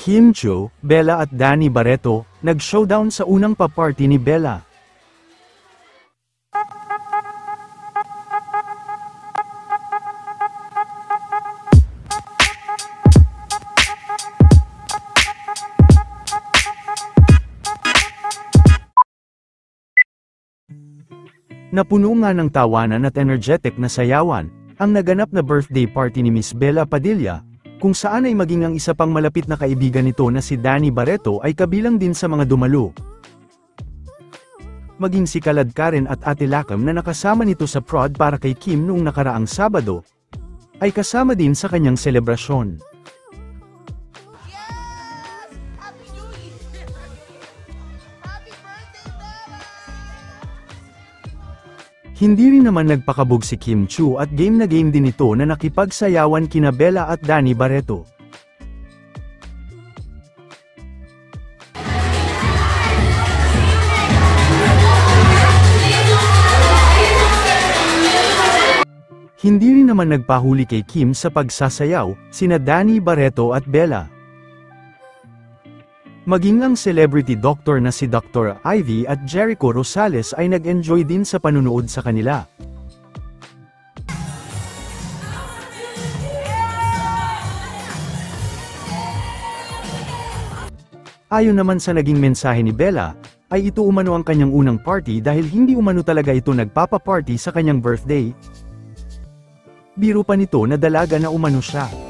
Kim Chiu, Bella at Danny Barreto, nag-showdown sa unang pa-party ni Bella. Napuno nga ng tawanan at energetic na sayawan, ang naganap na birthday party ni Miss Bella Padilla, kung saan ay maging ang isa pang malapit na kaibigan nito na si Danny Barreto ay kabilang din sa mga dumalo. Maging si Kalad Karen at Ate Lakam na nakasama nito sa prod para kay Kim noong nakaraang Sabado, ay kasama din sa kanyang selebrasyon. Hindi rin naman nagpakabog si Kim Chiu at game na game din ito na nakipagsayawan kina Bella at Danny Barreto. Hindi rin naman nagpahuli kay Kim sa pagsasayaw, sina Danny Barreto at Bella. Maging ang celebrity doctor na si Dr. Ivy at Jericho Rosales ay nag-enjoy din sa panunood sa kanila. Ayon naman sa naging mensahe ni Bella, ay ito umano ang kanyang unang party dahil hindi umano talaga ito nagpapa-party sa kanyang birthday. Biro pa nito na dalaga na umano siya.